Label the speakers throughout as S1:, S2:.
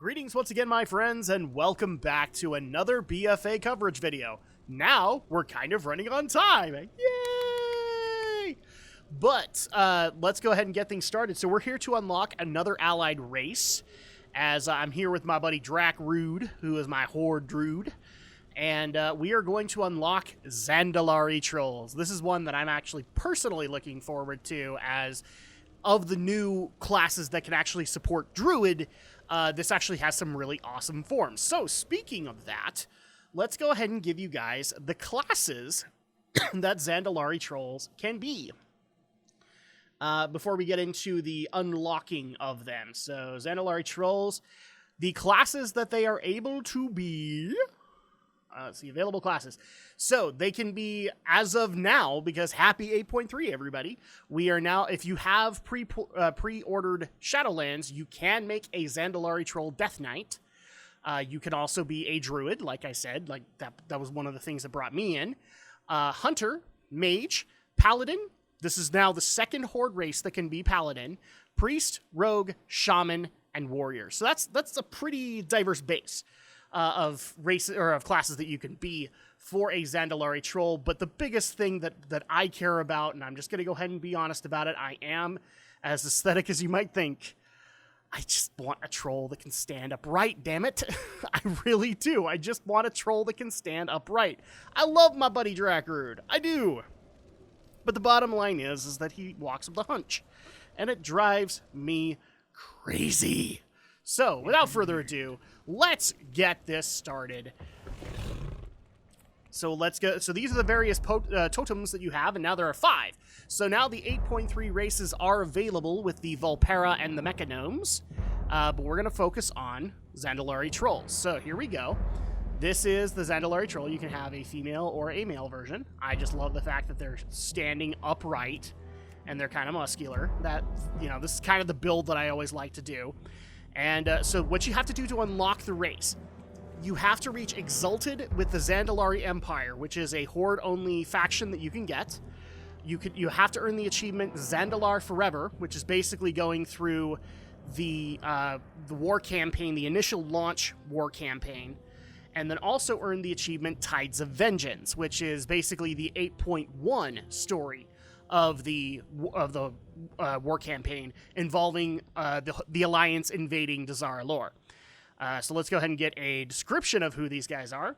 S1: Greetings once again, my friends, and welcome back to another BFA coverage video. Now, we're kind of running on time. Yay! But, let's go ahead and get things started. So we're here to unlock another allied race, as I'm here with my buddy Drak, who is my Horde Druid. And we are going to unlock Zandalari Trolls. This is one that I'm actually personally looking forward to, as of the new classes that can actually support Druid, this actually has some really awesome forms. So, speaking of that, let's go ahead and give you guys the classes that Zandalari Trolls can be, before we get into the unlocking of them. So, Zandalari Trolls, the classes that they are able to be... let's see, available classes. So, they can be, as of now, because happy 8.3, everybody, we are now, if you have pre-ordered Shadowlands, you can make a Zandalari Troll Death Knight. You can also be a Druid, like I said, like that was one of the things that brought me in. Hunter, Mage, Paladin, this is now the second Horde race that can be Paladin, Priest, Rogue, Shaman, and Warrior. So that's a pretty diverse base of races or of classes that you can be for a Zandalari Troll. But the biggest thing that I care about, and I'm just going to go ahead and be honest about it, I am as aesthetic as you might think. I just want a troll that can stand upright, damn it. I really do. I just want a troll that can stand upright. I love my buddy Drak, I do. But the bottom line is that he walks with a hunch, and it drives me crazy. So, without further ado, let's get this started. So let's go. So these are the various totems that you have, and now there are 5. So now the 8.3 races are available with the Vulpera and the Mechagnomes, but we're going to focus on Zandalari Trolls. So here we go. This is the Zandalari Troll. You can have a female or a male version. I just love the fact that they're standing upright, and they're kind of muscular. That, you know, this is kind of the build that I always like to do. And so what you have to do to unlock the race, you have to reach Exalted with the Zandalari Empire, which is a Horde-only faction that you can get. You have to earn the achievement Zandalar Forever, which is basically going through the war campaign, the initial launch war campaign, and then also earn the achievement Tides of Vengeance, which is basically the 8.1 story of the war campaign involving the Alliance invading Dazar'alor. So let's go ahead and get a description of who these guys are.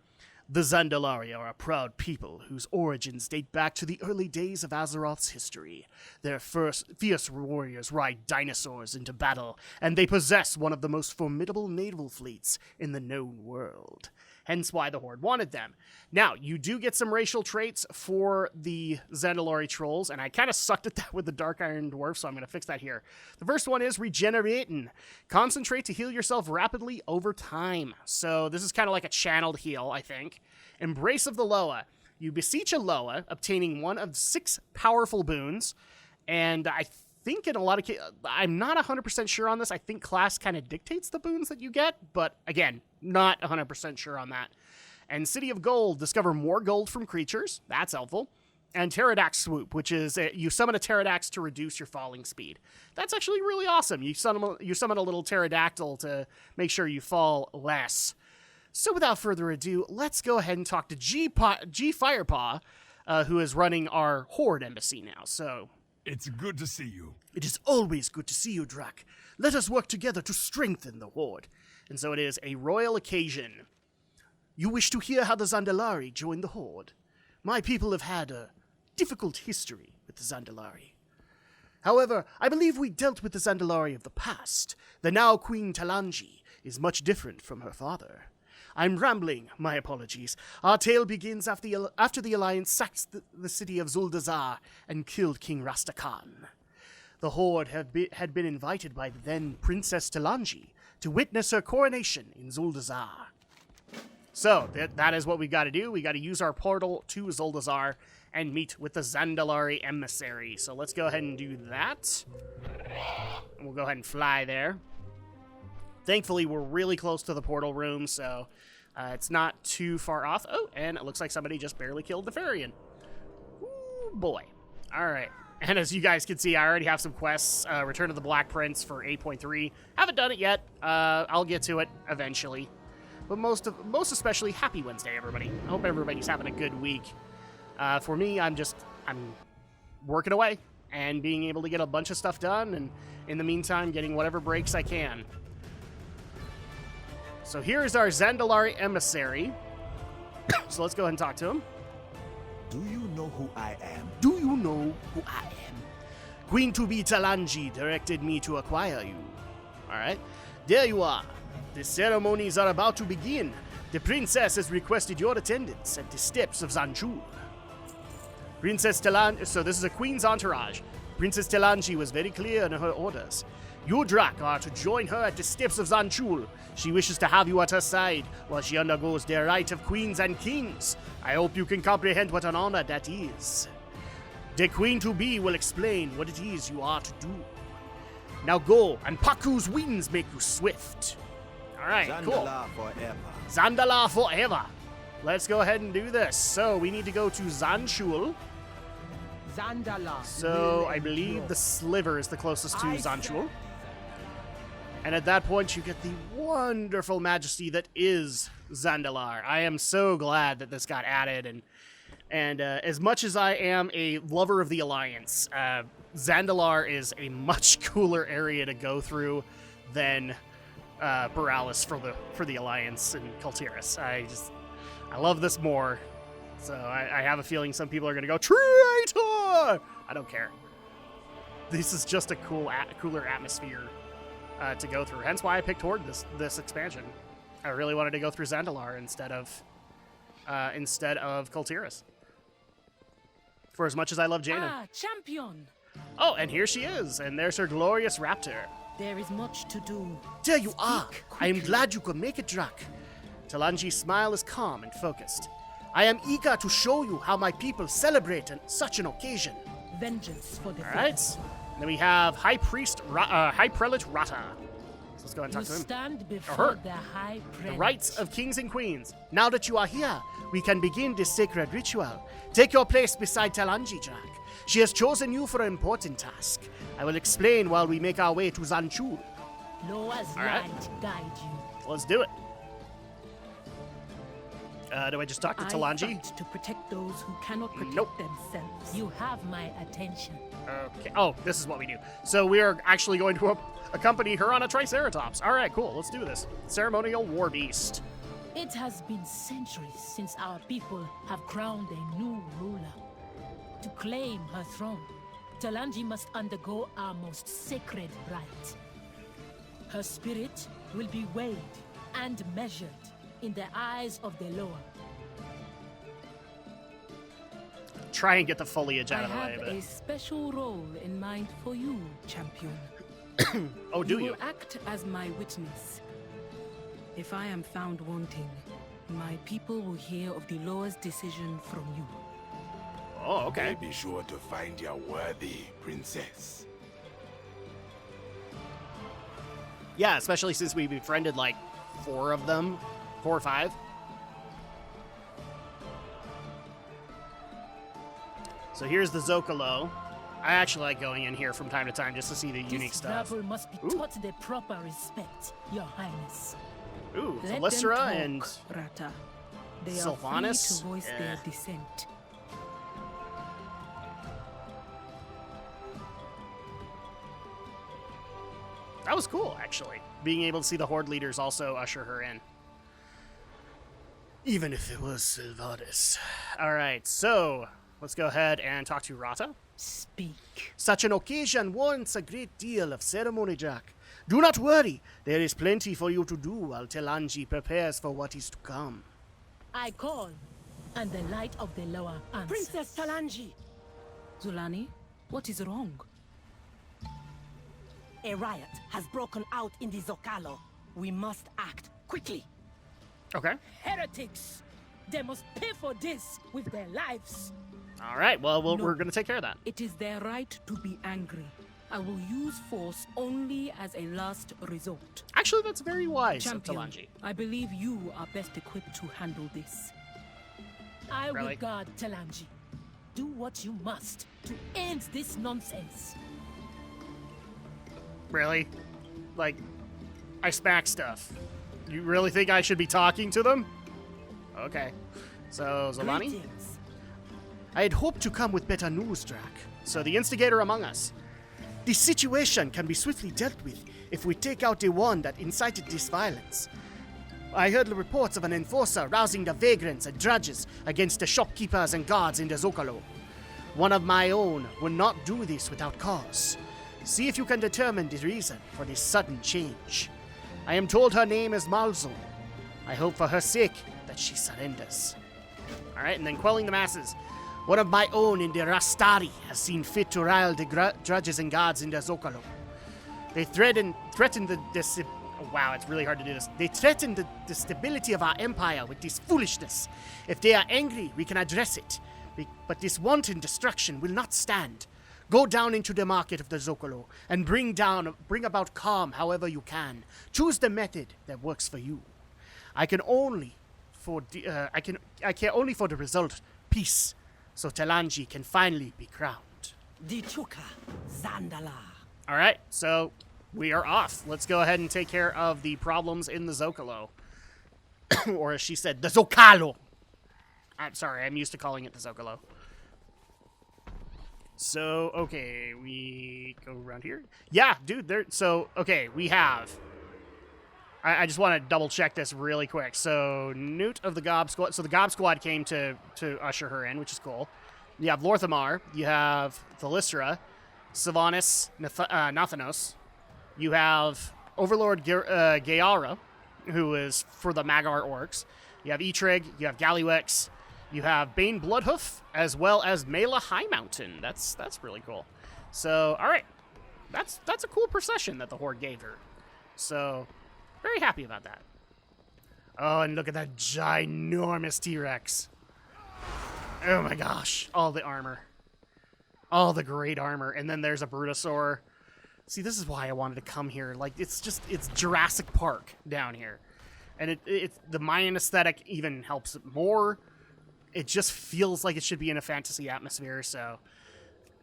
S1: The Zandalari are a proud people whose origins date back to the early days of Azeroth's history. Their fierce warriors ride dinosaurs into battle, and they possess one of the most formidable naval fleets in the known world. Hence why the Horde wanted them. Now, you do get some racial traits for the Zandalari Trolls, and I kind of sucked at that with the Dark Iron Dwarf, so I'm going to fix that here. The first one is Regenerating. Concentrate to heal yourself rapidly over time. So this is kind of like a channeled heal, I think. Embrace of the Loa. You beseech a Loa, obtaining one of 6 powerful boons, and I think in a lot of cases, I'm not 100% sure on this. I think class kind of dictates the boons that you get, but again, not 100% sure on that. And City of Gold, discover more gold from creatures. That's helpful. And Pterodax Swoop, which is you summon a Pterodax to reduce your falling speed. That's actually really awesome. You summon a little pterodactyl to make sure you fall less. So without further ado, let's go ahead and talk to G Firepaw, who is running our Horde embassy now. So...
S2: It's good to see you.
S1: It is always good to see you, Drak. Let us work together to strengthen the Horde. And so it is a royal occasion. You wish to hear how the Zandalari joined the Horde. My people have had a difficult history with the Zandalari. However, I believe we dealt with the Zandalari of the past. The now Queen Talanji is much different from her father. I'm rambling, my apologies. Our tale begins after the Alliance sacked the city of Zuldazar and killed King Rastakhan. The Horde had been invited by the then Princess Talanji to witness her coronation in Zuldazar. So, that is what we got to do. We got to use our portal to Zuldazar and meet with the Zandalari emissary. So let's go ahead and do that. We'll go ahead and fly there. Thankfully, we're really close to the portal room, so it's not too far off. Oh, and it looks like somebody just barely killed the Farian. Ooh, boy. All right. And as you guys can see, I already have some quests. Return of the Black Prince for 8.3. Haven't done it yet. I'll get to it eventually. But most especially, happy Wednesday, everybody. I hope everybody's having a good week. For me, I'm working away and being able to get a bunch of stuff done, and in the meantime, getting whatever breaks I can. So here is our Zandalari emissary. So let's go ahead and talk to him.
S3: Do you know who I am?
S1: Do you know who I am? Queen to-be Talanji directed me to acquire you. Alright. There you are. The ceremonies are about to begin. The princess has requested your attendance at the steps of Zanchul. Princess Talanji... So this is a queen's entourage. Princess Talanji was very clear in her orders. You, Drak, are to join her at the steps of Zanchul. She wishes to have you at her side while she undergoes the rite of queens and kings. I hope you can comprehend what an honor that is. The queen-to-be will explain what it is you are to do. Now go, and Paku's winds make you swift. All right, cool.
S3: Zandalar forever.
S1: Zandalar forever. Let's go ahead and do this. So we need to go to Zanchul.
S4: Zandalar.
S1: So I believe the sliver is the closest to Zanchul. And at that point, you get the wonderful majesty that is Zandalar. I am so glad that this got added. And as much as I am a lover of the Alliance, Zandalar is a much cooler area to go through than Borealis for the Alliance and Kultiris. I love this more. So I have a feeling some people are going to go, traitor! I don't care. This is just a cooler atmosphere to go through. Hence why I picked Horde this expansion. I really wanted to go through Zandalar instead of Kultiris. For as much as I love Jaina.
S5: Ah, champion!
S1: Oh, and here she is, and there's her glorious raptor.
S5: There is much to do.
S1: There you are.
S5: Speak
S1: I am
S5: quickly.
S1: glad you could make it, Drak. Talanji's smile is calm and focused. I am eager to show you how my people celebrate such an occasion.
S5: Vengeance for the
S1: All right. And then we have High Prelate Rata. So let's go ahead and
S5: You
S1: talk to him.
S5: stand
S1: her.
S5: before the high
S1: The
S5: prelate.
S1: rites of kings and queens. Now that you are here, we can begin this sacred ritual. Take your place beside Talanji, Drak. She has chosen you for an important task. I will explain while we make our way to Zanchul.
S5: Noah's
S1: All right.
S5: light guide you.
S1: Let's do it. Do I just talk to
S5: I
S1: Talanji?
S5: fight to protect those who cannot protect
S1: Nope.
S5: themselves. You have my attention.
S1: Okay. Oh, this is what we do. So we are actually going to accompany her on a Triceratops. All right, cool. Let's do this. Ceremonial War Beast.
S5: It has been centuries since our people have crowned a new ruler. To claim her throne, Talanji must undergo our most sacred rite. Her spirit will be weighed and measured in the eyes of the lower.
S1: Try and get the foliage
S5: I
S1: out of the way.
S5: have
S1: But...
S5: a special role in mind for you, champion.
S1: Oh, do you?
S5: will act as my witness. If I am found wanting, my people will hear of the Lord's decision from you.
S1: Oh, okay.
S2: Be sure to find your worthy princess.
S1: Yeah, especially since we befriended like 4 of them. 4 or 5. So here's the Zocalo. I actually like going in here from time to time just to see the unique
S5: This
S1: stuff.
S5: rabble must be
S1: Ooh.
S5: taught the proper respect, Your Highness.
S1: Ooh,
S5: Let them
S1: Lystra
S5: talk,
S1: and
S5: Rata. They
S1: Sylvanas?
S5: are free to voice
S1: Yeah.
S5: their dissent.
S1: that was cool, actually. Being able to see the Horde leaders also usher her in. Even if it was Sylvanas. All right, so let's go ahead and talk to Rata.
S5: Speak.
S1: Such an occasion warrants a great deal of ceremony, Jack. Do not worry. There is plenty for you to do while Talanji prepares for what is to come.
S5: I call, and the light of the lower answers.
S4: Princess Talanji!
S5: Zulani, what is wrong?
S4: A riot has broken out in the Zocalo. We must act quickly.
S1: Okay.
S5: Heretics! They must pay for this with their lives.
S1: All right, well,
S5: No.
S1: we're going to take care of that.
S5: It is their right to be angry. I will use force only as a last resort.
S1: Actually, that's very wise
S5: Champion,
S1: of Talanji.
S5: I believe you are best equipped to handle this. I will
S1: Really?
S5: guard Talanji. Do what you must to end this nonsense.
S1: Really? Like, I smack stuff. You really think I should be talking to them? Okay. So, Zolani?
S4: Greetings.
S1: I had hoped to come with better news, Drak. So, the instigator among us. The situation can be swiftly dealt with if we take out the one that incited this violence. I heard the reports of an enforcer rousing the vagrants and drudges against the shopkeepers and guards in the Zocalo. One of my own would not do this without cause. See if you can determine the reason for this sudden change. I am told her name is Malzon. I hope for her sake that she surrenders. Alright, and then Quelling the Masses. One of my own in the Rastari has seen fit to rile the drudges and guards in the Zocalo. They threaten the wow, it's really hard to do this. They threaten the stability of our empire with this foolishness. If they are angry, we can address it. But this wanton destruction will not stand. Go down into the market of the Zocalo and bring about calm however you can. Choose the method that works for you. I care only for the result, peace, so Talanji can finally be crowned.
S4: Dichuka, Zandalari.
S1: All right, so we are off. Let's go ahead and take care of the problems in the Zocalo. Or as she said, the Zocalo. I'm sorry, I'm used to calling it the Zocalo. So, okay, we go around here. Yeah, dude, okay, we have... I just want to double check this really quick. So, Newt of the Gob Squad. So, the Gob Squad came to usher her in, which is cool. You have Lorthamar. You have Thalystra. Sylvanas, Nathanos. You have Overlord Gaara, who is for the Magar Orcs. You have Etrig. You have Galliwex. You have Bane Bloodhoof, as well as Mela High Mountain. That's really cool. So, all right. That's a cool procession that the Horde gave her. So, very happy about that. Oh, and look at that ginormous T-Rex. Oh my gosh. All the armor. All the great armor. And then there's a Brutosaur. See, this is why I wanted to come here. Like, it's Jurassic Park down here. And the Mayan aesthetic even helps it more. It just feels like it should be in a fantasy atmosphere, so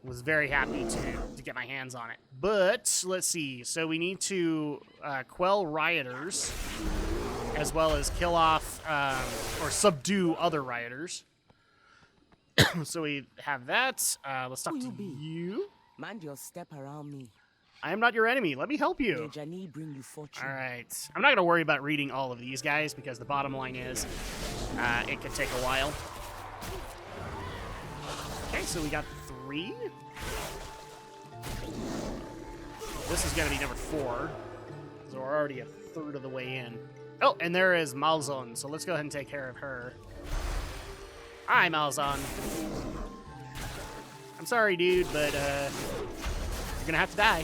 S1: was very happy to get my hands on it. But, let's see. So we need to quell rioters, as well as kill off or subdue other rioters. So we have that. Let's talk to you.
S4: Mind your step around me.
S1: I am not your enemy. Let me help you.
S4: May Jani bring you fortune.
S1: All right. I'm not going to worry about reading all of these guys, because the bottom line is it could take a while. Okay, so we got 3. This is going to be number 4. So we're already a third of the way in. Oh, and there is Malzon, so let's go ahead and take care of her. Hi, Malzon. I'm sorry, dude, but you're going to have to die.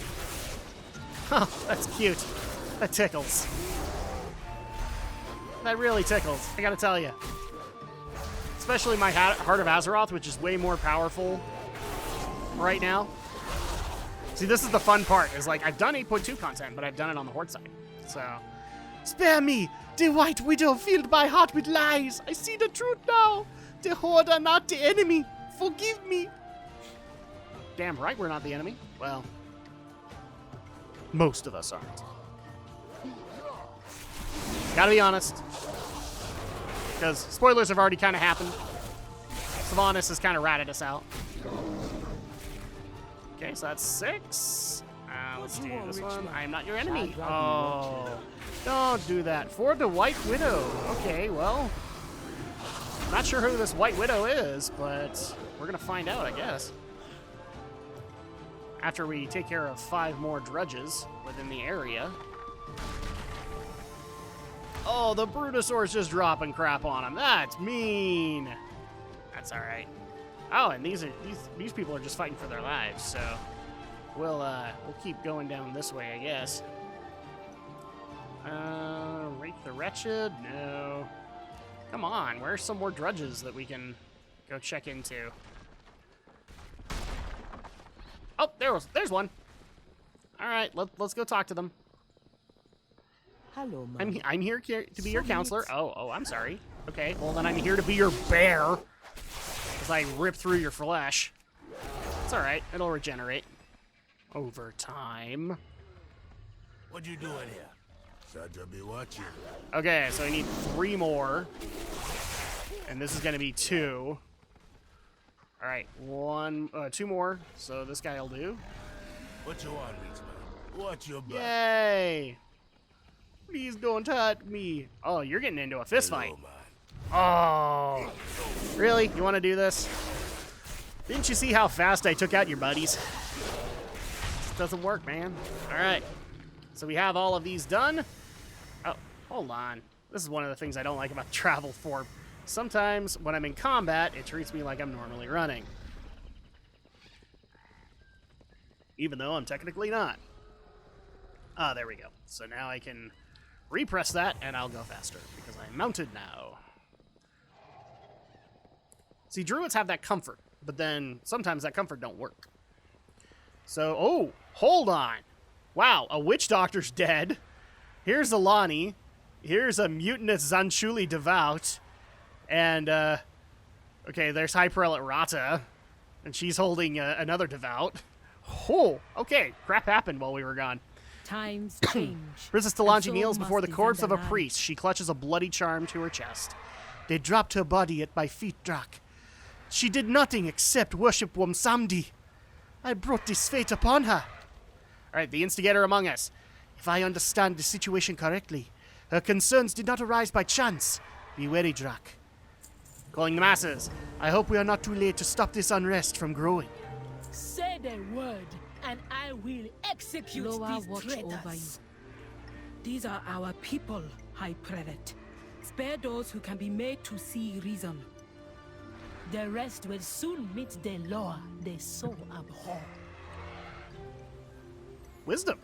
S1: Oh, that's cute. That tickles. That really tickles, I got to tell you. Especially my Heart of Azeroth, which is way more powerful right now. See, this is the fun part, is like, I've done 8.2 content, but I've done it on the Horde side. So, spare me! The White Widow filled my heart with lies! I see the truth now! The Horde are not the enemy! Forgive me! Damn right we're not the enemy. Well, most of us aren't. Gotta be honest. Because spoilers have already kind of happened. Sylvanas has kind of ratted us out. Okay, so that's 6. Let's do this one. I am not your enemy. Oh, don't do that. For the White Widow. Okay, well, not sure who this White Widow is, but we're going to find out, I guess. After we take care of 5 more drudges within the area. Oh, the Brutosaur's just dropping crap on him. That's mean. That's all right. Oh, and these people are just fighting for their lives, so we'll keep going down this way, I guess. Rape the Wretched? No. Come on, where's some more drudges that we can go check into? Oh, there's one. All right, let's go talk to them.
S4: Hello, Mom.
S1: I'm here to be your counselor. Oh, I'm sorry. Okay, well then I'm here to be your bear. as I rip through your flesh. It's alright, it'll regenerate. Over time.
S3: What you doing here? Said be watching.
S1: Okay, so I need 3 more. And this is gonna be 2. Alright, 2 more. So this guy will do.
S3: What you want, Rites, man? What you about?
S1: Yay! Please don't hurt me. Oh, you're getting into a fist fight. Oh, really? You want to do this? Didn't you see how fast I took out your buddies? This doesn't work, man. All right. So we have all of these done. Oh, hold on. This is one of the things I don't like about Travel 4. Sometimes when I'm in combat, it treats me like I'm normally running. Even though I'm technically not. Ah, there we go. So now I can repress that, and I'll go faster, because I'm mounted now. See, druids have that comfort, but then sometimes that comfort don't work. So, oh, hold on. Wow, a witch doctor's dead. Here's Alani. Here's a mutinous Zanshuli Devout. And, okay, there's High Prelate Rata. And she's holding another Devout. Oh, okay, crap happened while we were gone.
S4: Times change.
S1: Princess Talanji kneels before the corpse of a priest. She clutches a bloody charm to her chest. They dropped her body at my feet, Drak. She did nothing except worship Womsamdi. I brought this fate upon her. Alright, the instigator among us. If I understand the situation correctly, her concerns did not arise by chance. Be wary, Drak. Calling the masses. I hope we are not too late to stop this unrest from growing.
S5: Say the word, and I will execute
S4: Loa
S5: these
S4: watch
S5: traitors.
S4: over you. These are our people, High Prelate. Spare those who can be made to see reason.
S5: The rest will soon meet the law they so abhor.
S1: Wisdom.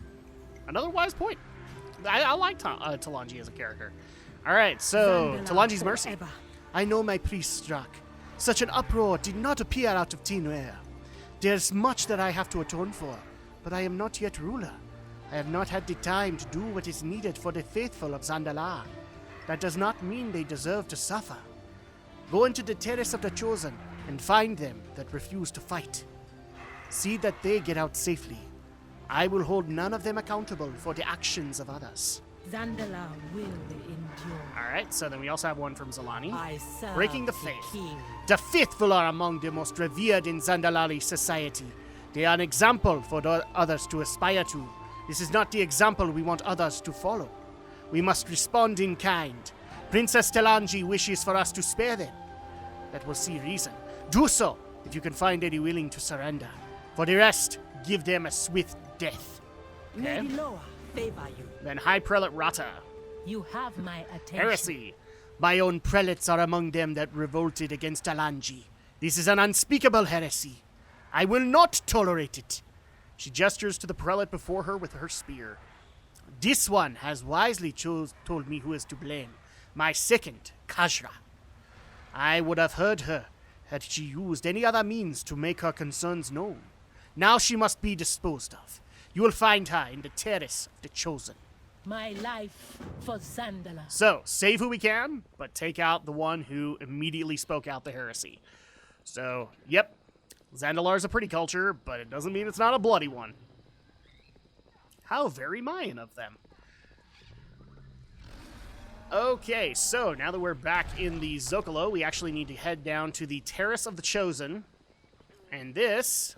S1: Another wise point. I like Talanji as a character. Alright, so Talanji's mercy.
S4: Forever.
S3: I know my priest, Drak. Such an uproar did not appear out of thin air. There's much that I have to atone for, but I am not yet ruler. I have not had the time to do what is needed for the faithful of Zandalar. That does not mean they deserve to suffer. Go into the terrace of the Chosen and find them that refuse to fight. See that they get out safely. I will hold none of them accountable for the actions of others.
S4: Zandalar will endure.
S1: Alright, so then we also have one from Zalani.
S4: I serve
S1: Breaking the faith.
S4: King.
S3: The faithful are among the most revered in Zandalari society. They are an example for the others to aspire to. This is not the example we want others to follow. We must respond in kind. Princess Talanji wishes for us to spare them. That will see reason. Do so if you can find any willing to surrender. For the rest, give them a swift death.
S4: May the Loa favor you.
S1: Then High Prelate Rata.
S5: You have my attention.
S1: Heresy.
S3: My own prelates are among them that revolted against Talanji. This is an unspeakable heresy. I will not tolerate it.
S1: She gestures to the prelate before her with her spear.
S3: This one has wisely told me who is to blame. My second, Kajra. I would have heard her had she used any other means to make her concerns known. Now she must be disposed of. You will find her in the terrace of the Chosen.
S5: My life for Zandalar.
S1: So, save who we can, but take out the one who immediately spoke out the heresy. So, yep, Zandalar's a pretty culture, but it doesn't mean it's not a bloody one. How very Mayan of them. Okay, so now that we're back in the Zocalo, we actually need to head down to the Terrace of the Chosen. And this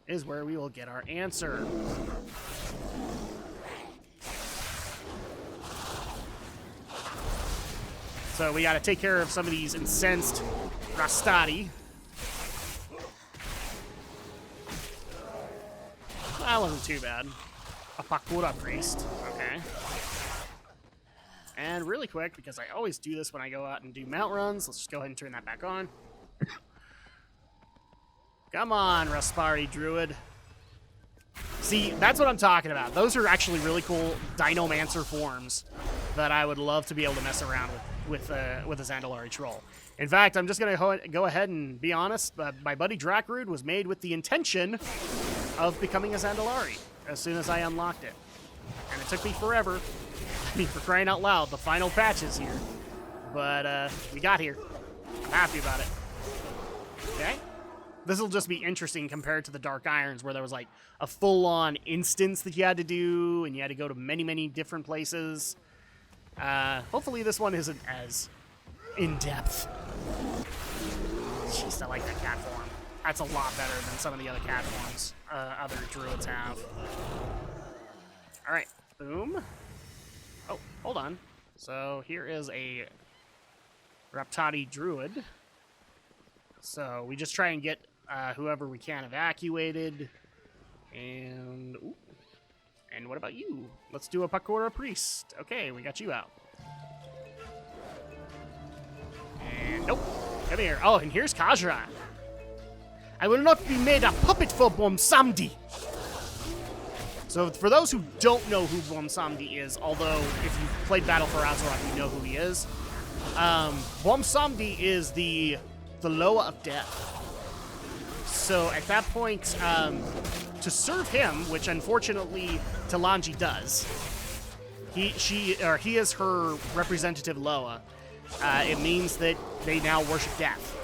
S1: is where we will get our answer. So we gotta take care of some of these incensed Rastati. That wasn't too bad. A Pakura priest. Okay. And really quick, because I always do this when I go out and do mount runs, let's just go ahead and turn that back on. Come on, Raspari Druid. See, that's what I'm talking about. Those are actually really cool Dinomancer forms that I would love to be able to mess around with a Zandalari Troll. In fact, I'm just going to go ahead and be honest. My buddy Drakrude was made with the intention of becoming a Zandalari as soon as I unlocked it. And it took me forever. I mean, for crying out loud, the final patch is here. But we got here. I'm happy about it. Okay. This will just be interesting compared to the Dark Irons, where there was like a full-on instance that you had to do, and you had to go to many, many different places. Hopefully this one isn't as in-depth. Jeez, I like that cat form. That's a lot better than some of the other cat forms other druids have. Alright, boom. Oh, hold on. So here is a Raptati druid. So we just try and get whoever we can evacuated. And ooh. And what about you? Let's do a Pakora priest. Okay, we got you out. And nope. Come here. Oh, and here's Kajra.
S3: I will not be made a puppet for Bomsamdi.
S1: So for those who don't know who Bomsamdi is, although if you've played Battle for Azeroth, you know who he is. Bomsamdi is the Loa of Death. So at that point, to serve him, which unfortunately Talanji does, he is her representative Loa. It means that they now worship death.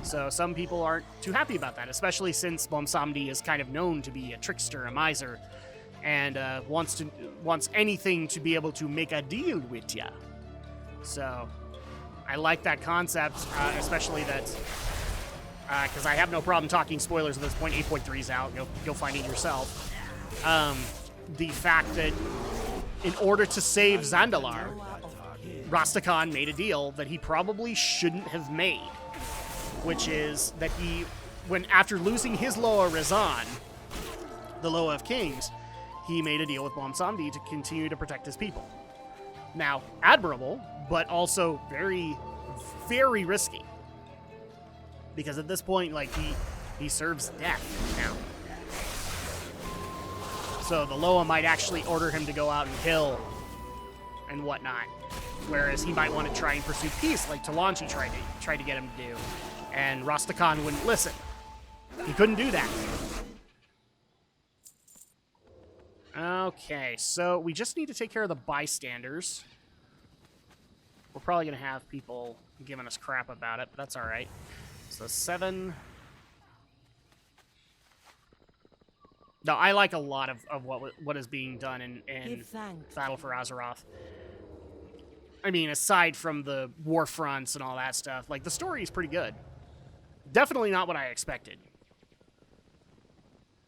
S1: So some people aren't too happy about that, especially since Bomsamdi is kind of known to be a trickster, a miser, and wants anything to be able to make a deal with ya. So I like that concept, especially that because I have no problem talking spoilers at this point. 8.3's out. Go find it yourself. The fact that in order to save Zandalar, Rastakhan made a deal that he probably shouldn't have made, which is that after losing his Loa Razan, the Loa of Kings, he made a deal with Bomsamdi to continue to protect his people. Now, admirable, but also very, very risky. Because at this point, like, he serves death now. So the Loa might actually order him to go out and kill and whatnot. Whereas he might want to try and pursue peace, like Talanji tried to get him to do. And Rastakhan wouldn't listen. He couldn't do that. Okay, so we just need to take care of the bystanders. We're probably going to have people giving us crap about it, but that's alright. So 7. No, I like a lot of what is being done in Battle for Azeroth. I mean, aside from the war fronts and all that stuff, like, the story is pretty good. Definitely not what I expected.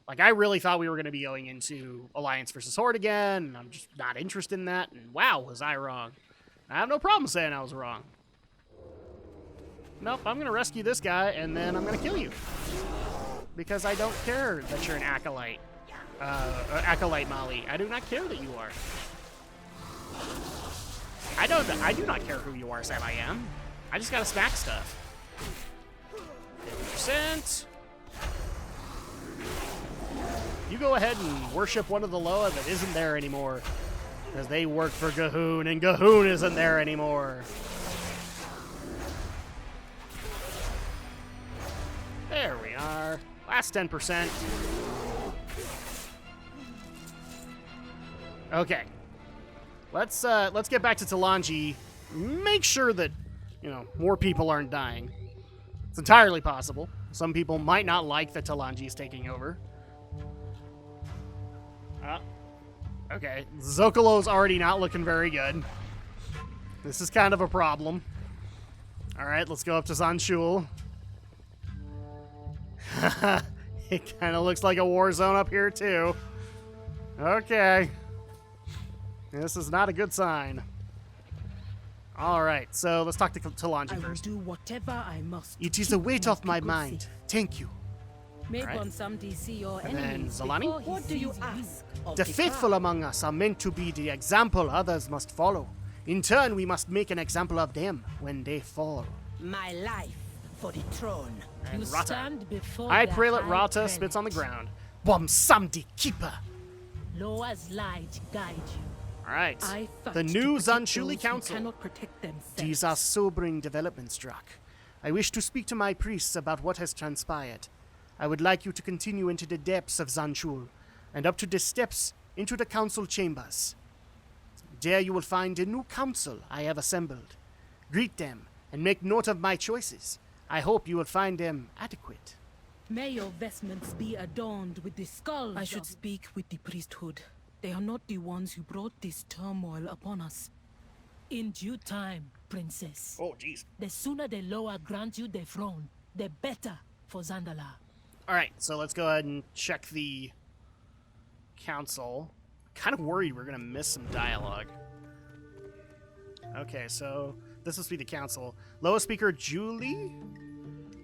S1: Like, I really thought we were going to be going into Alliance versus Horde again, and I'm just not interested in that, and wow, was I wrong. I have no problem saying I was wrong. Nope, I'm going to rescue this guy, and then I'm going to kill you. Because I don't care that you're an Acolyte. Acolyte Mali. I do not care that you are. I do not care who you are, Sam I am. I just got to smack stuff. 50%. You go ahead and worship one of the Loa that isn't there anymore. Because they work for Gahoon, and Gahoon isn't there anymore. There we are. Last 10%. Okay. Let's get back to Talanji. Make sure that, more people aren't dying. It's entirely possible. Some people might not like that Talanji is taking over. Okay. Zocalo's already not looking very good. This is kind of a problem. Alright, let's go up to Zanshul. It kind of looks like a war zone up here, too. Okay. This is not a good sign. Alright, so let's talk to Talanji first.
S4: I will do whatever I must.
S3: It is a weight off my mind.
S4: Safe.
S3: Thank you.
S4: Make
S1: Right.
S4: Bomsamdi see your
S1: And then
S4: enemies
S1: Zalani?
S4: before he What do you
S5: sees
S4: ask? of
S3: The
S4: Drak?
S3: faithful among us are meant to be the example others must follow. In turn, we must make an example of them when they fall.
S4: My life for the throne.
S1: And
S5: You
S1: Rata.
S5: stand before
S1: High
S5: the
S1: Prelate
S5: High
S1: Rata
S5: Prelate.
S1: spits on the ground.
S3: Bomsamdi Keeper.
S5: Loa's light guide you.
S1: Alright.
S4: I fight
S1: The
S4: to
S1: new
S4: protect
S1: Zanshuli
S4: those who
S1: Council.
S4: cannot protect themselves.
S3: These are sobering developments, Drak. I wish to speak to my priests about what has transpired. I would like you to continue into the depths of Zanshul, and up to the steps into the council chambers. There you will find a new council I have assembled. Greet them, and make note of my choices. I hope you will find them adequate.
S4: May your vestments be adorned with the skulls. I should speak with the priesthood. They are not the ones who brought this turmoil upon us.
S5: In due time, princess.
S1: Oh, jeez.
S5: The sooner the Loa grant you the throne, the better for Zandalar.
S1: All right, so let's go ahead and check the council. Kind of worried we're gonna miss some dialogue. Okay, so this must be the council. Loa speaker Julie,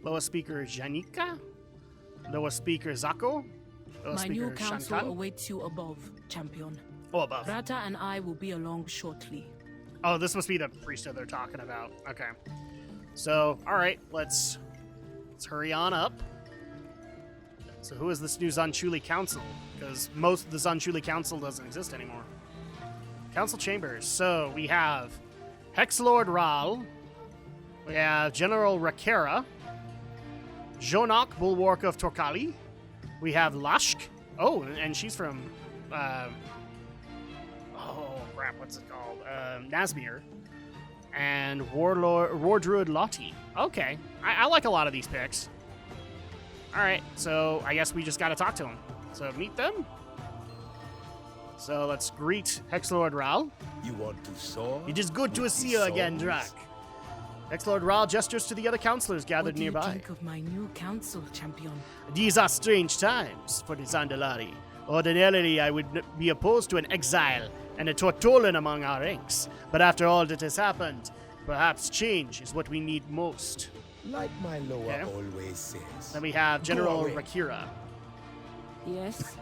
S1: Loa speaker Janika, Loa speaker Zako, Loa
S4: My
S1: speaker
S4: new council
S1: Shankan.
S4: awaits you above, champion.
S1: Oh, above.
S4: Rata and I will be along shortly.
S1: Oh, this must be the priesthood they're talking about. Okay. So, all right, let's hurry on up. So who is this new Zanchuli Council? Because most of the Zanchuli Council doesn't exist anymore. Council Chambers. So we have Hexlord Ral. We have General Rakera. Jonok, Bulwark of Torkali. We have Lashk. Oh, and she's from... oh, crap, what's it called? Nazmir. And War Druid Lottie. Okay, I like a lot of these picks. Alright, so I guess we just gotta talk to them. So meet them. So let's greet Hexlord Ral.
S2: You want to soar?
S3: It is good to
S2: with
S3: see
S2: the
S3: you again,
S2: souls?
S3: Drak.
S1: Hexlord Ral gestures to the other counselors gathered
S4: What do you
S1: nearby.
S4: think of my new council, champion?
S3: These are strange times for the Zandalari. Ordinarily, I would be opposed to an exile and a Tortolan among our ranks. But after all that has happened, perhaps change is what we need most.
S2: Like my Loa
S1: Okay.
S2: always says.
S1: Then we have General
S2: away.
S1: Rakira.
S4: Yes?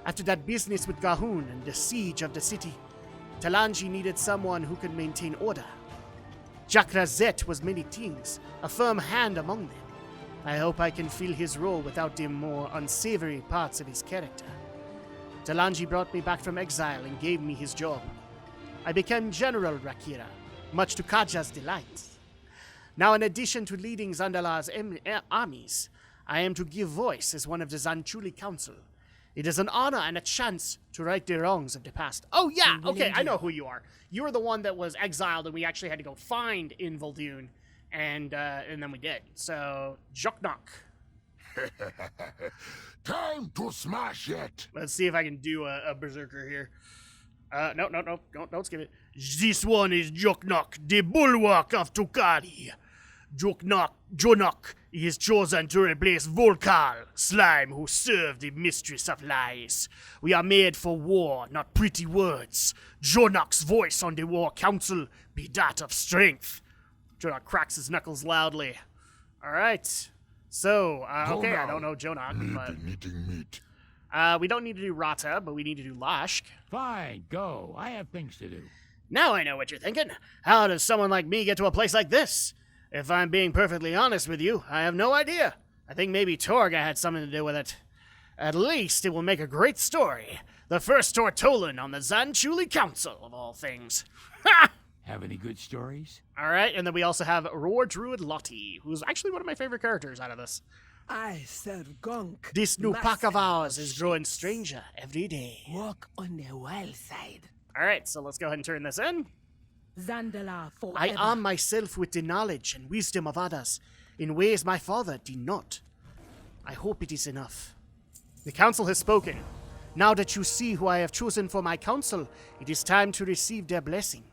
S3: After that business with Gahun and the siege of the city, Talanji needed someone who could maintain order. Jakrazet was many things, a firm hand among them. I hope I can fill his role without the more unsavory parts of his character. Talanji brought me back from exile and gave me his job. I became General Rakira, much to Kaja's delight. Now, in addition to leading Zandalar's armies, I am to give voice as one of the Zanchuli Council. It is an honor and a chance to right the wrongs of the past. Oh, yeah, okay, I know who you are. You were the one that was exiled and we actually had to go find in Vol'jin, and then we did. So, Joknok.
S2: Time to smash it!
S1: Let's see if I can do a berserker here. No, don't skip it. This one is Joknok, the bulwark of Tukari. Jonok is chosen to replace Volkal, Slime who served the mistress of lies. We are made for war, not pretty words. Jonok's voice on the war council be that of strength. Jonok cracks his knuckles loudly. Alright. So, okay, I don't know Jonok, but...
S2: Eating meat.
S1: we don't need to do Rata, but we need to do Lashk.
S6: Fine, go. I have things to do.
S1: Now I know what you're thinking. How does someone like me get to a place like this? If I'm being perfectly honest with you, I have no idea. I think maybe Torga had something to do with it. At least it will make a great story. The first Tortolan on the Zanchuli Council, of all things. Ha!
S6: Have any good stories?
S1: Alright, and then we also have Roar Druid Lottie, who's actually one of my favorite characters out of this.
S7: I serve Gonk.
S3: This new pack of
S7: master
S3: ours is growing stranger every day.
S7: Walk on the wild side.
S1: Alright, so let's go ahead and turn this in.
S4: Zandalar forever.
S3: I arm myself with the knowledge and wisdom of others in ways my father did not. I hope it is enough.
S1: The council has spoken.
S3: Now that you see who I have chosen for my council, it is time to receive their blessing.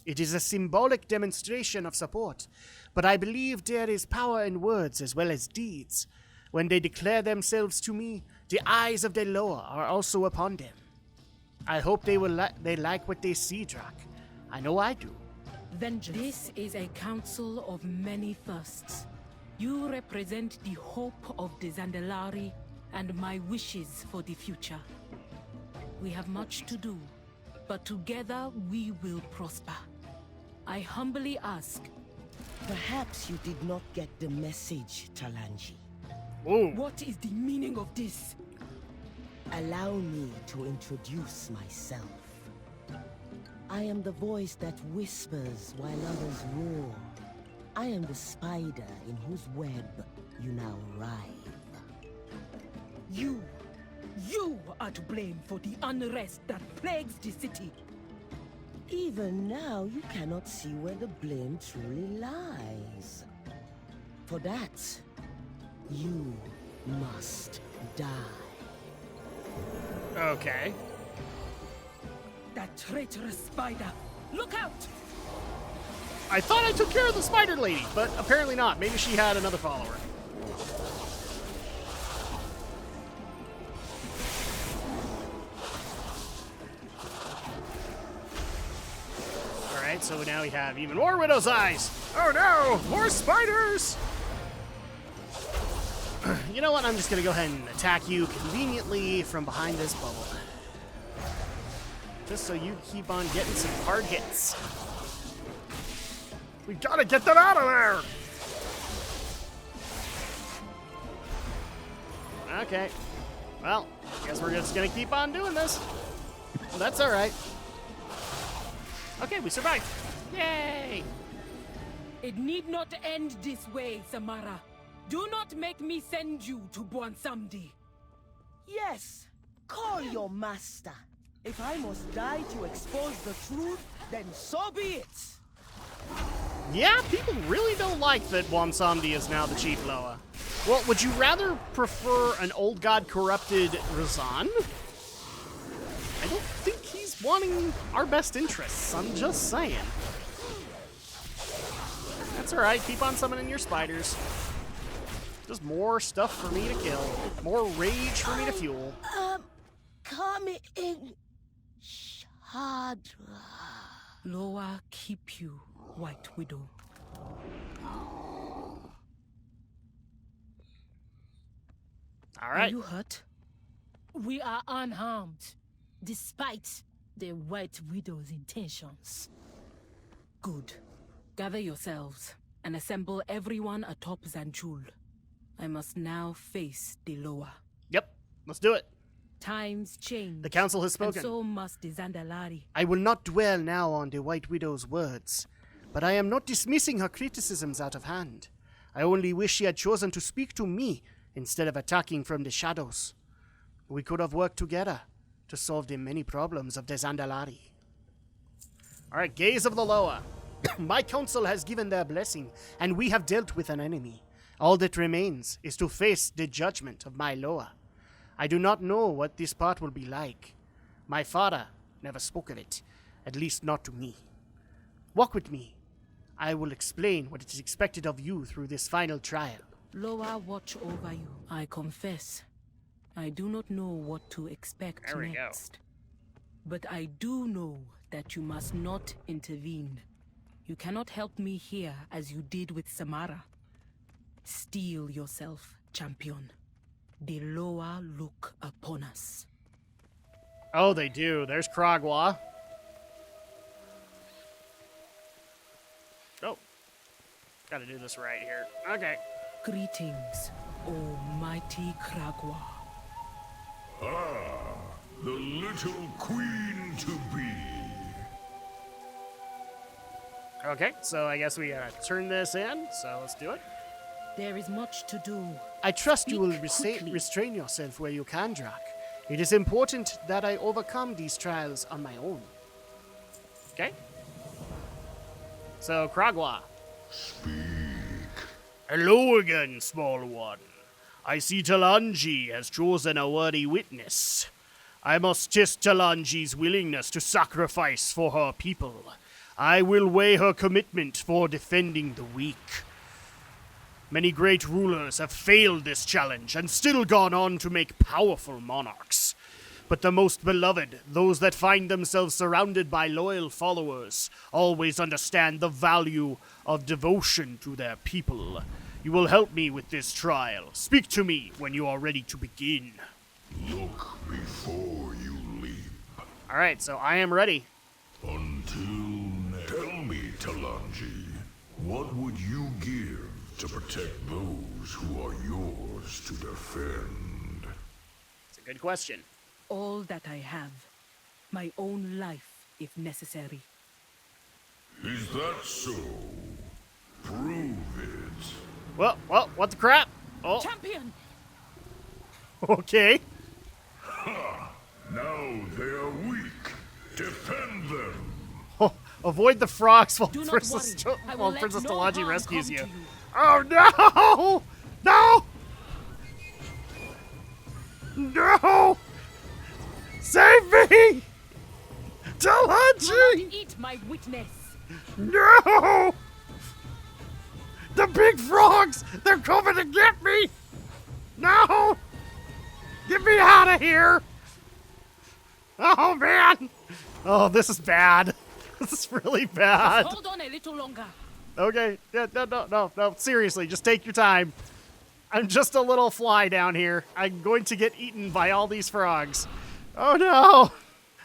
S3: It is a symbolic demonstration of support, but I believe there is power in words as well as deeds. When they declare themselves to me, the eyes of the Loa are also upon them. I hope they like what they see, Drak. I know I do.
S4: Vengeance. This is a council of many firsts. You represent the hope of the Zandalari and my wishes for the future. We have much to do, but together we will prosper. I humbly ask.
S7: Perhaps you did not get the message, Talanji.
S1: Ooh.
S4: What is the meaning of this?
S7: Allow me to introduce myself. I am the voice that whispers while others roar. I am the spider in whose web you now writhe.
S4: You are to blame for the unrest that plagues the city.
S7: Even now, you cannot see where the blame truly lies. For that, you must die.
S1: Okay.
S4: That traitorous spider! Look out!
S1: I thought I took care of the spider lady, but apparently not. Maybe she had another follower. Alright, so now we have even more Widow's Eyes. Oh no! More spiders! You know what? I'm just gonna go ahead and attack you conveniently from behind this bubble. Just so you keep on getting some hard hits. We gotta get them out of there! Okay. Well, guess we're just gonna keep on doing this. Well, that's alright. Okay, we survived. Yay!
S4: It need not end this way, Samara. Do not make me send you to Bwansamdi.
S7: Yes, call your master. If I must die to expose the truth, then so be it.
S1: Yeah, people really don't like that Bwansamdi is now the Chief Loa. Well, would you rather prefer an old god corrupted Razan? I don't think he's wanting our best interests, I'm just saying. That's alright, keep on summoning your spiders. Just more stuff for me to kill. More rage for me to fuel.
S7: Come in, Shadra.
S4: Loa keep you, White Widow. Are
S1: Alright.
S4: you hurt?
S5: We are unharmed, despite the White Widow's intentions.
S4: Good. Gather yourselves and assemble everyone atop Zanjul. I must now face the Loa.
S1: Yep, let's do it.
S4: Times change.
S1: The council has
S4: And
S1: spoken.
S4: so must the Zandalari.
S3: I will not dwell now on the White Widow's words, but I am not dismissing her criticisms out of hand. I only wish she had chosen to speak to me instead of attacking from the shadows. We could have worked together to solve the many problems of the Zandalari.
S1: Alright, Gaze of the Loa.
S3: My council has given their blessing, and we have dealt with an enemy. All that remains is to face the judgment of my Loa. I do not know what this part will be like. My father never spoke of it, at least not to me. Walk with me. I will explain what is expected of you through this final trial.
S4: Loa watch over you. I confess, I do not know what to expect
S1: There we go.
S4: next. But I do know that you must not intervene. You cannot help me here as you did with Samara. Steel yourself, champion. The Loa look upon us.
S1: Oh, they do. There's Kragwa. Oh. Gotta do this right here. Okay.
S4: Greetings, O mighty Kragwa.
S2: Ah, the little queen to be.
S1: Okay, so I guess we gotta turn this in, so let's do it.
S4: There is much to do.
S3: I trust you will
S4: Speak quickly.
S3: restrain yourself where you can, Drak. It is important that I overcome these trials on my own.
S1: Okay. So, Kragwa.
S2: Speak.
S1: Hello again, small one. I see Talanji has chosen a worthy witness. I must test Talanji's willingness to sacrifice for her people. I will weigh her commitment for defending the weak. Many great rulers have failed this challenge and still gone on to make powerful monarchs. But the most beloved, those that find themselves surrounded by loyal followers, always understand the value of devotion to their people. You will help me with this trial. Speak to me when you are ready to begin.
S2: Look before you leap.
S1: Alright, so I am ready.
S2: Until next. Tell me, Talanji, what would you give to protect those who are yours to defend?
S1: It's a good question.
S4: All that I have. My own life, if necessary.
S2: Is that so? Prove it.
S1: Well, what the crap? Oh,
S5: Champion!
S1: okay.
S2: Now they are weak. Defend them.
S1: Avoid the frogs while
S4: Do not
S1: Princess,
S4: worry. I will let
S1: Princess
S4: no
S1: Talanji
S4: harm
S1: rescues
S4: come
S1: you.
S4: to you.
S1: Oh no! No! No! Save me!
S4: Do not
S1: Talanji!
S4: eat my witness.
S1: No! The big frogs! They're coming to get me! No! Get me out of here! Oh man! Oh, this is bad. This is really bad.
S4: Hold on a little longer.
S1: Okay, yeah, no, seriously, just take your time. I'm just a little fly down here. I'm going to get eaten by all these frogs. Oh no!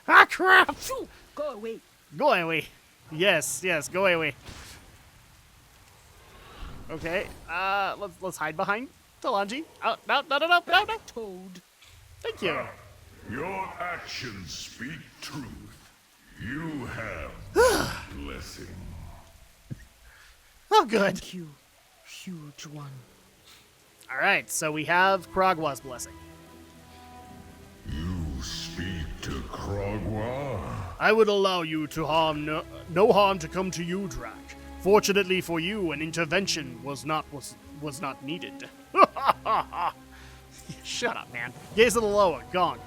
S1: Ah, crap!
S4: Shoo! Go away.
S1: Go away. Yes, go away. Okay, let's hide behind Talanji. Oh, no.
S4: Toad.
S1: Thank you.
S2: Your actions speak truth. You have blessing.
S1: Oh, good.
S4: Thank you, huge one.
S1: All right, so we have Kragwa's blessing.
S2: You speak to Kragwa?
S1: I would allow you to harm no harm to come to you, Drak. Fortunately for you, an intervention was not needed. Shut up, man. Gaze of the Loa, gone.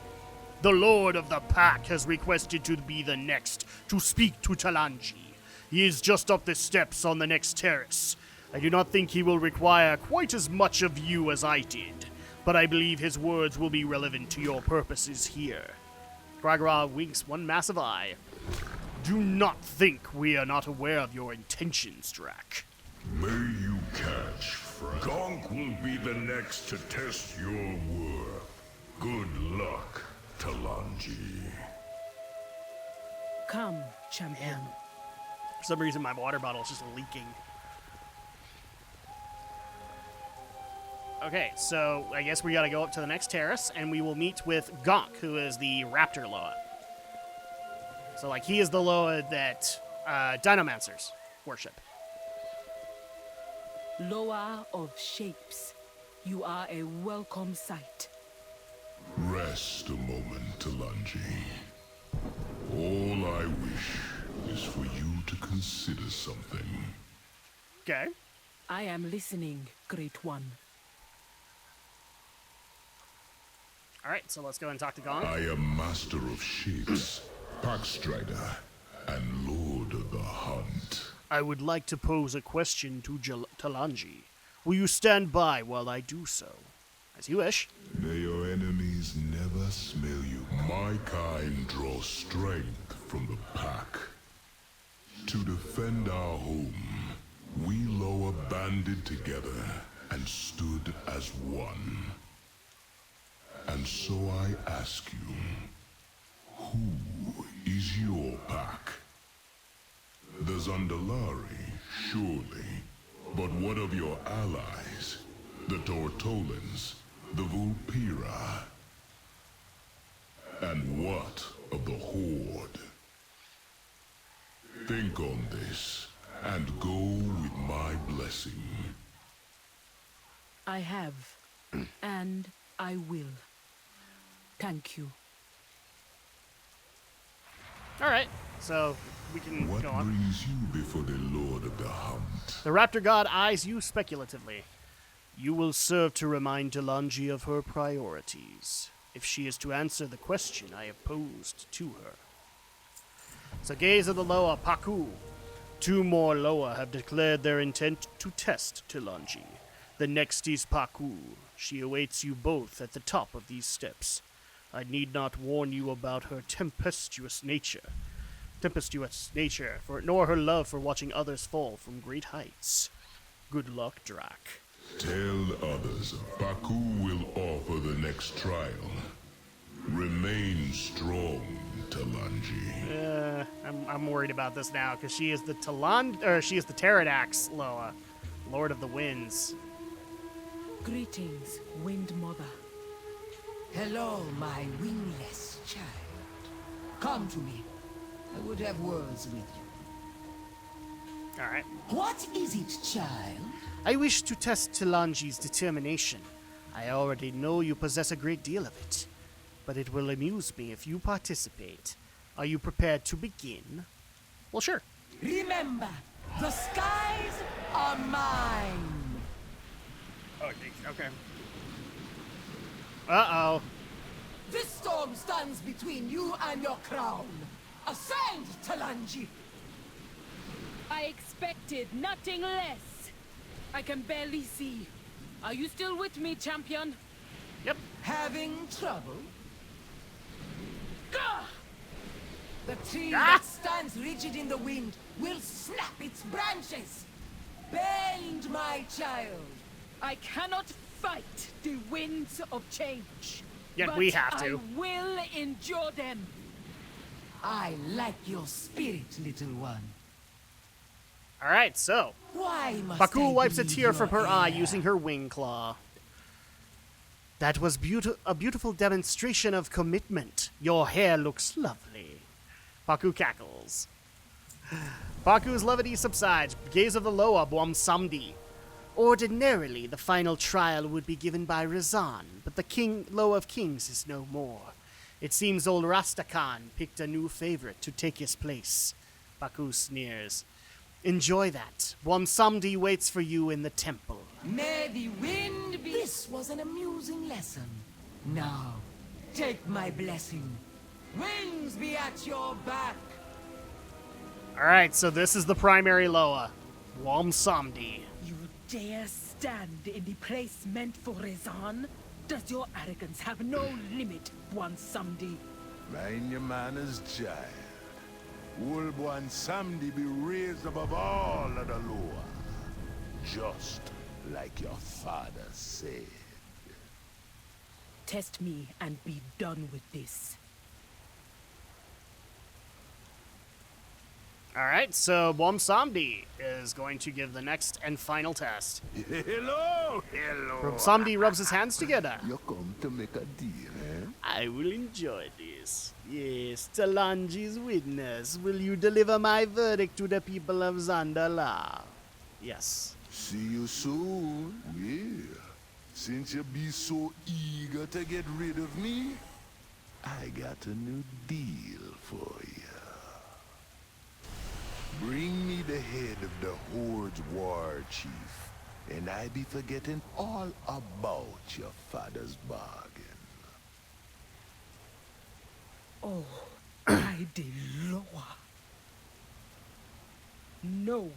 S1: The Lord of the Pack has requested to be the next to speak to Talanji. He is just up the steps on the next terrace. I do not think he will require quite as much of you as I did, but I believe his words will be relevant to your purposes here. Gragra winks one massive eye. Do not think we are not aware of your intentions, Drak.
S2: May you catch, friend. Gonk will be the next to test your worth. Good luck, Talanji.
S4: Come, champion.
S1: For some reason, my water bottle is just leaking. Okay, so I guess we gotta go up to the next terrace, and we will meet with Gonk, who is the Raptor Loa. So, like, he is the Loa that Dinomancers worship.
S4: Loa of shapes, you are a welcome sight.
S2: Rest a moment, Talanji. All I wish is for you to consider something.
S1: Okay.
S4: I am listening, Great One.
S1: Alright, so let's go and talk to Gonk.
S2: I am Master of Shapes, Packstrider, and Lord of the Hunt.
S1: I would like to pose a question to Talanji. Will you stand by while I do so? As you wish.
S2: May your enemies never smell you. My kind draw strength from the pack. To defend our home, we Loa banded together and stood as one. And so I ask you, who is your pack? The Zandalari, surely. But what of your allies? The Tortolans, the Vulpira? And what of the Horde? Think on this, and go with my blessing.
S4: I have, and I will. Thank you.
S1: Alright, so we can
S2: What
S1: go on.
S2: brings you before the Lord of the Hunt?
S1: The Raptor God eyes you speculatively. You will serve to remind Talanji of her priorities, if she is to answer the question I have posed to her. So gaze of the Loa, Paku. 2 more Loa have declared their intent to test Talanji. The next is Paku. She awaits you both at the top of these steps. I need not warn you about her tempestuous nature, nor her love for watching others fall from great heights. Good luck, Drak.
S2: Tell others Paku will offer the next trial. Remain strong, Talanji.
S1: I'm worried about this now because she is the Pterrodax Loa, Lord of the Winds.
S4: Greetings, Wind Mother.
S8: Hello, my wingless child. Come to me. I would have words with you.
S1: All right.
S8: What is it, child?
S1: I wish to test Talanji's determination. I already know you possess a great deal of it, but it will amuse me if you participate. Are you prepared to begin? Well, sure.
S8: Remember, the skies are mine.
S1: Okay. Uh-oh.
S8: This storm stands between you and your crown. Ascend, Talanji!
S4: I expected nothing less. I can barely see. Are you still with me, champion?
S1: Yep.
S8: Having trouble?
S4: Gah!
S8: The tree
S1: Ah!
S8: that stands rigid in the wind will snap its branches. Bend, my child.
S4: I cannot fight the winds of change.
S1: Yet
S4: but
S1: we have to.
S4: I will endure them.
S8: I like your spirit, little one.
S1: All right, so
S8: Why must
S1: Bakul
S8: I
S1: wipes a
S8: be
S1: tear from
S8: your
S1: her eye
S8: heir?
S1: using her wing claw. That was a beautiful demonstration of commitment. Your hair looks lovely. Baku cackles. Baku's levity subsides. Gaze of the Loa, Samdi. Ordinarily, the final trial would be given by Razan, but the Loa of Kings is no more. It seems old Rastakhan picked a new favorite to take his place. Baku sneers. Enjoy that. Samdi waits for you in the temple.
S8: May the wind be... This was an amusing lesson. Now, take my blessing. Wings be at your back.
S1: Alright, so this is the primary Loa. Samdi.
S4: You dare stand in the place meant for Rezan? Does your arrogance have no limit, Samdi?
S2: Mind your manners, child. Wolbuan Samdi be raised above all of the Loa. Just like your father said.
S4: Test me and be done with this.
S1: Alright, so Samdi is going to give the next and final test.
S2: Hello!
S1: Samdi rubs his hands together.
S2: You come to make a deal, eh?
S1: I will enjoy this. Yes, Talanji's witness. Will you deliver my verdict to the people of Zandalar? Yes.
S2: See you soon. Yeah. Since you be so eager to get rid of me, I got a new deal for you. Bring me the head of the Horde's war chief, and I be forgetting all about your father's bargain.
S4: Oh, I Loa. No,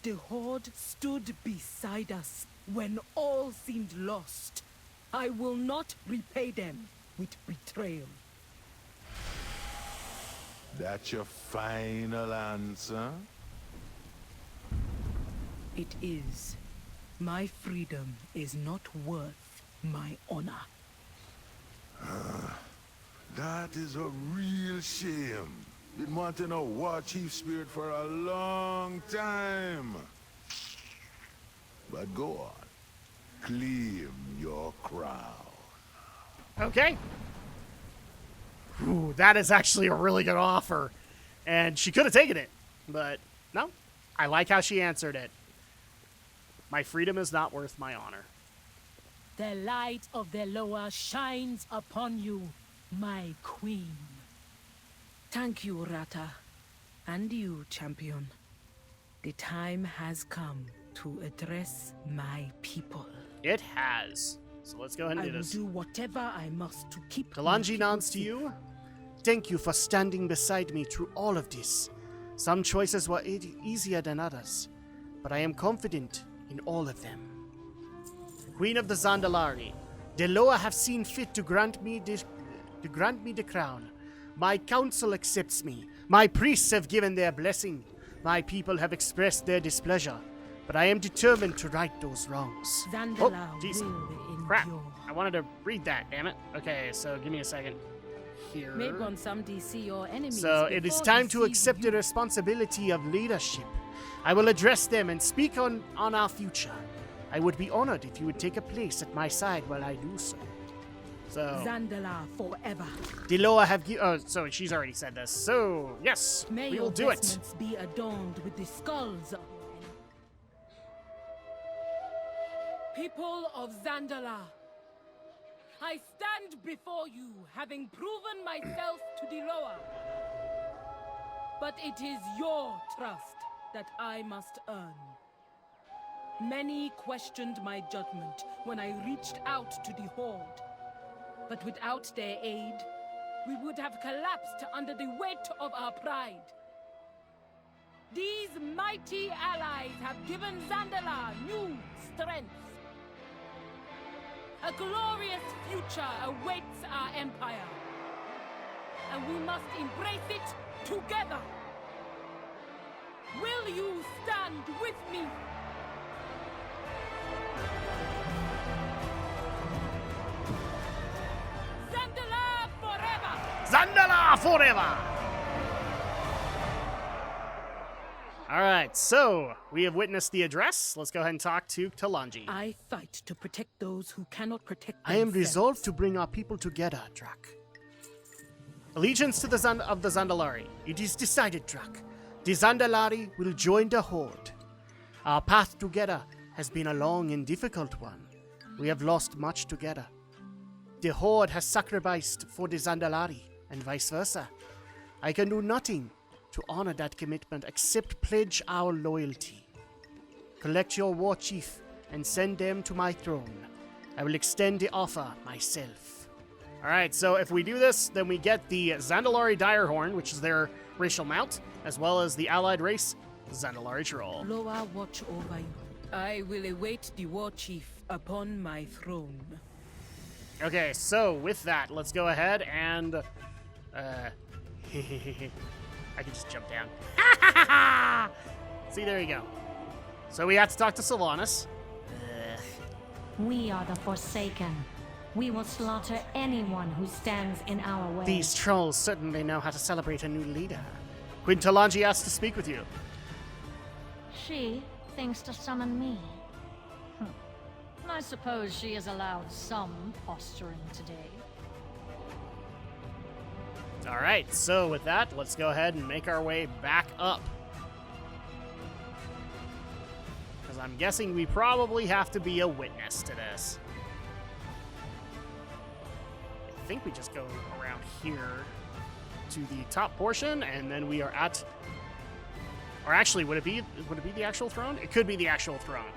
S4: the Horde stood beside us when all seemed lost. I will not repay them with betrayal.
S2: That's your final answer?
S4: It is. My freedom is not worth my honor.
S2: That is a real shame. Been wanting a war chief spirit for a long time. But go on. Claim your crown.
S1: Okay. Ooh, that is actually a really good offer. And she could have taken it. But no. I like how she answered it. My freedom is not worth my honor.
S5: The light of the Loa shines upon you, my queen.
S4: Thank you, Rata. And you, champion. The time has come to address my people.
S1: It has. So let's go ahead and
S4: I
S1: do
S4: will
S1: this.
S4: do whatever I must to keep my
S1: Talanji
S4: people
S1: nods to
S4: safe.
S1: you.
S3: Thank you for standing beside me through all of this. Some choices were easier than others, but I am confident in all of them.
S1: Queen of the Zandalari.
S3: The Loa have seen fit to grant me the crown. My council accepts me. My priests have given their blessing. My people have expressed their displeasure. But I am determined to right those wrongs.
S4: Zandalar
S1: jeez.
S4: will endure.
S1: Crap. I wanted to read that, damn it. Okay, so give me a second. Here.
S4: May Samdi see your enemies.
S3: So it is
S4: before
S3: time
S4: they
S3: to
S4: see
S3: accept
S4: you.
S3: the responsibility of leadership. I will address them and speak on our future. I would be honored if you would take a place at my side while I do so.
S1: So
S4: Zandalar forever.
S3: The Loa have
S1: so she's already said this. So yes,
S4: May
S1: we
S4: your
S1: will do it.
S4: vestments be adorned with the skulls of people of Zandalar. I stand before you, having proven myself to the Loa. But it is your trust that I must earn. Many questioned my judgment when I reached out to the Horde. But without their aid, we would have collapsed under the weight of our pride. These mighty allies have given Zandalar new strength. A glorious future awaits our empire, and we must embrace it together. Will you stand with me? Zandalar forever!
S1: Zandalari forever! Alright, so we have witnessed the address. Let's go ahead and talk to Talanji.
S4: I fight to protect those who cannot protect
S3: I am
S4: themselves.
S3: resolved to bring our people together, Drak.
S1: Allegiance to the Zandalari.
S3: It is decided, Drak. The Zandalari will join the Horde. Our path together has been a long and difficult one. We have lost much together. The Horde has sacrificed for the Zandalari, and vice versa. I can do nothing to honor that commitment except pledge our loyalty. Collect your war chief and send them to my throne. I will extend the offer myself.
S1: Alright, so if we do this, then we get the Zandalari Direhorn, which is their racial mount, as well as the allied race, Zandalari Troll.
S4: Loa watch over you. I will await the war chief upon my throne.
S1: Okay, so with that, let's go ahead and... I can just jump down. See, there you go. So we have to talk to Sylvanas.
S9: We are the Forsaken. We will slaughter anyone who stands in our way.
S3: These trolls certainly know how to celebrate a new leader. Queen Talanji asked to speak with you.
S9: She thinks to summon me. I suppose she has allowed some posturing today.
S1: Alright, so with that, let's go ahead and make our way back up. Because I'm guessing we probably have to be a witness to this. I think we just go around here to the top portion, and then we are at... Or actually, would it be the actual throne? It could be the actual throne.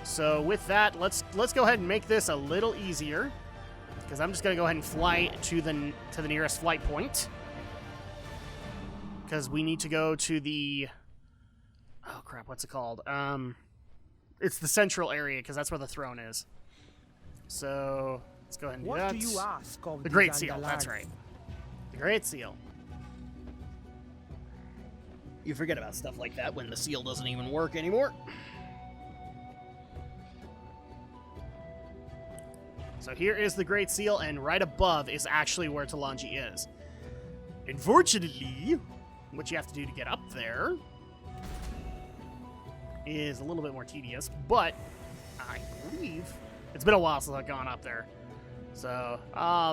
S1: So with that, let's go ahead and make this a little easier. Because I'm just going to go ahead and fly to the nearest flight point. Because we need to go to the... Oh, crap, what's it called? It's the central area, because that's where the throne is. So, let's go ahead and do that.
S8: What do you ask of
S1: The Great Seal, that's right. The Great Seal. You forget about stuff like that when the seal doesn't even work anymore. So here is the Great Seal, and right above is actually where Talanji is. Unfortunately, what you have to do to get up there is a little bit more tedious, but I believe it's been a while since I've gone up there. So,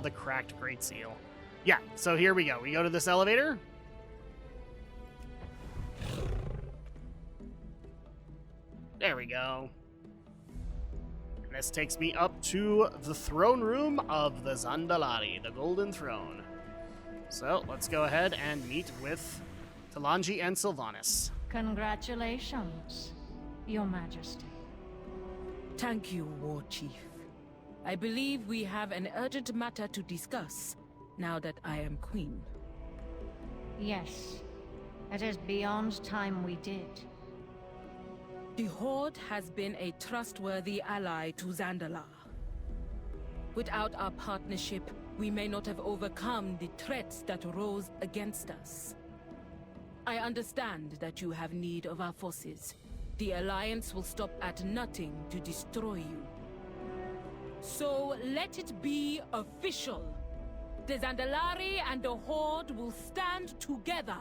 S1: the cracked Great Seal. Yeah, so here we go. We go to this elevator. There we go. And this takes me up to the throne room of the Zandalari, the Golden Throne. So, let's go ahead and meet with Talanji and Sylvanas.
S9: Congratulations, Your Majesty.
S4: Thank you, War Chief. I believe we have an urgent matter to discuss, now that I am Queen.
S9: Yes, it is beyond time we did.
S4: The Horde has been a trustworthy ally to Zandalar. Without our partnership, we may not have overcome the threats that rose against us. I understand that you have need of our forces. The Alliance will stop at nothing to destroy you. So let it be official. The Zandalari and the Horde will stand together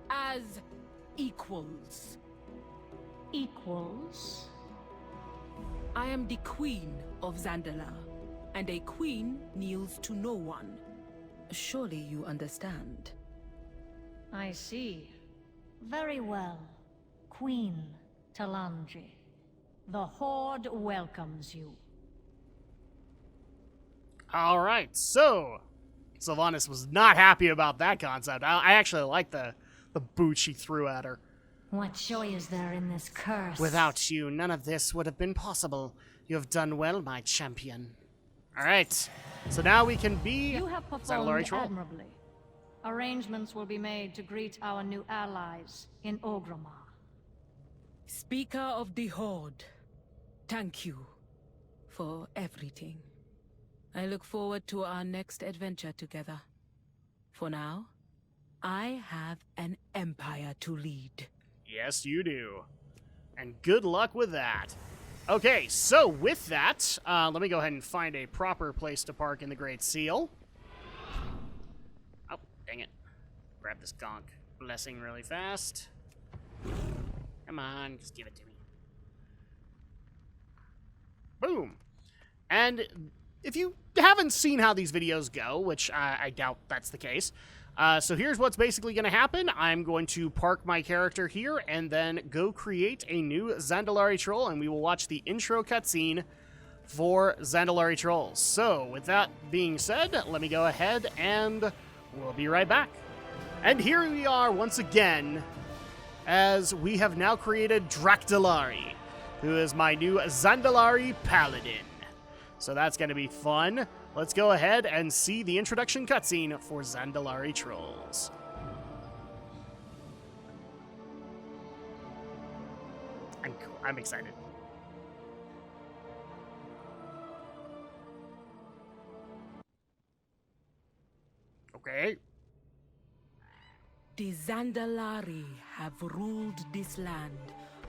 S4: as equals.
S9: Equals?
S4: I am the Queen of Zandalar, and a queen kneels to no one. Surely you understand.
S9: I see. Very well, Queen Talanji. The Horde welcomes you.
S1: All right, so Sylvanas was not happy about that concept. I actually like the boot she threw at her.
S9: What joy is there in this curse?
S3: Without you, none of this would have been possible. You have done well, my champion.
S1: Alright, so now we can be
S9: You have
S1: Zandalari
S9: performed
S1: Troll.
S9: admirably. Arrangements will be made to greet our new allies in Orgrimmar.
S4: Speaker of the Horde, thank you for everything. I look forward to our next adventure together. For now, I have an empire to lead.
S1: Yes, you do. And good luck with that. Okay, so with that, let me go ahead and find a proper place to park in the Great Seal. Oh, dang it. Grab this gonk blessing really fast. Come on, just give it to me. Boom. And if you haven't seen how these videos go, which I doubt that's the case, so here's what's basically going to happen. I'm going to park my character here and then go create a new Zandalari Troll, and we will watch the intro cutscene for Zandalari Trolls. So, with that being said, let me go ahead and we'll be right back. And here we are once again, as we have now created Drak, who is my new Zandalari Paladin. So that's going to be fun. Let's go ahead and see the introduction cutscene for Zandalari Trolls. I'm excited. Okay.
S4: The Zandalari have ruled this land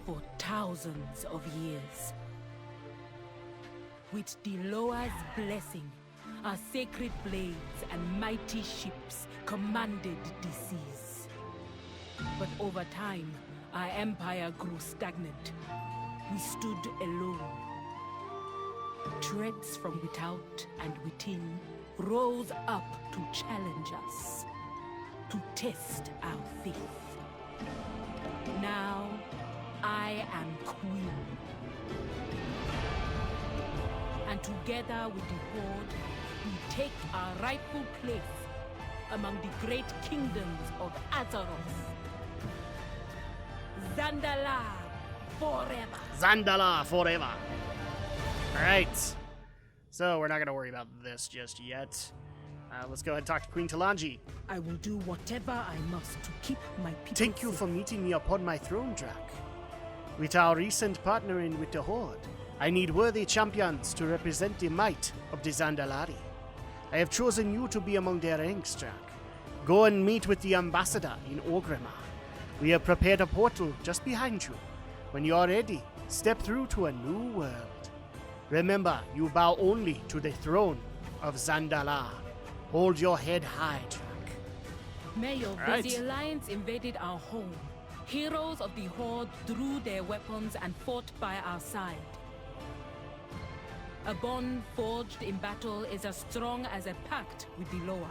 S4: for thousands of years. With the Loa's blessing, our sacred blades and mighty ships commanded the seas. But over time, our empire grew stagnant. We stood alone. Threats from without and within rose up to challenge us, to test our faith. Now, I am queen. And together with the Horde, we take our rightful place among the great kingdoms of Azeroth. Zandalari forever!
S1: Zandala forever! Alright. So, we're not going to worry about this just yet. Let's go ahead and talk to Queen Talanji.
S5: I will do whatever I must to keep my people
S3: Thank you
S5: safe.
S3: for meeting me upon my throne, Drak. With our recent partnering with the Horde, I need worthy champions to represent the might of the Zandalari. I have chosen you to be among their ranks, Drak. Go and meet with the ambassador in Orgrimmar. We have prepared a portal just behind you. When you are ready, step through to a new world. Remember, you bow only to the throne of Zandalar. Hold your head high, Drak.
S4: Mayor,
S1: Alright.
S4: the Alliance invaded our home. Heroes of the Horde drew their weapons and fought by our side. A bond forged in battle is as strong as a pact with the Loa.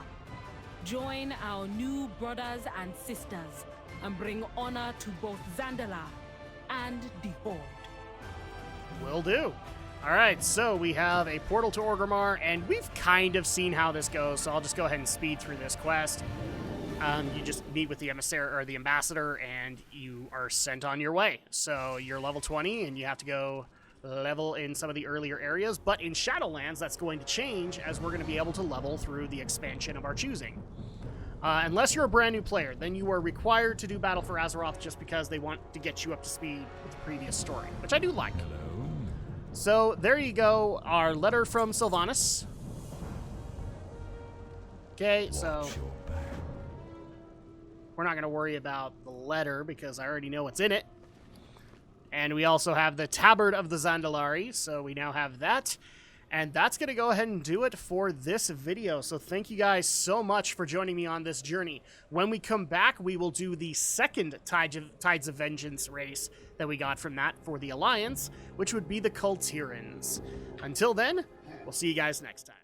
S4: Join our new brothers and sisters and bring honor to both Zandalar and the Horde.
S1: Will do. Alright, so we have a portal to Orgrimmar, and we've kind of seen how this goes, so I'll just go ahead and speed through this quest. You just meet with the emissary or the ambassador, and you are sent on your way. So you're level 20, and you have to go level in some of the earlier areas, but in Shadowlands, that's going to change as we're going to be able to level through the expansion of our choosing. Unless you're a brand new player, then you are required to do Battle for Azeroth just because they want to get you up to speed with the previous story, which I do like. So there you go, our letter from Sylvanas. Okay, so we're not going to worry about the letter because I already know what's in it. And we also have the Tabard of the Zandalari, so we now have that. And that's going to go ahead and do it for this video. So thank you guys so much for joining me on this journey. When we come back, we will do the second Tides of Vengeance race that we got from that for the Alliance, which would be the Cultirans. Until then, we'll see you guys next time.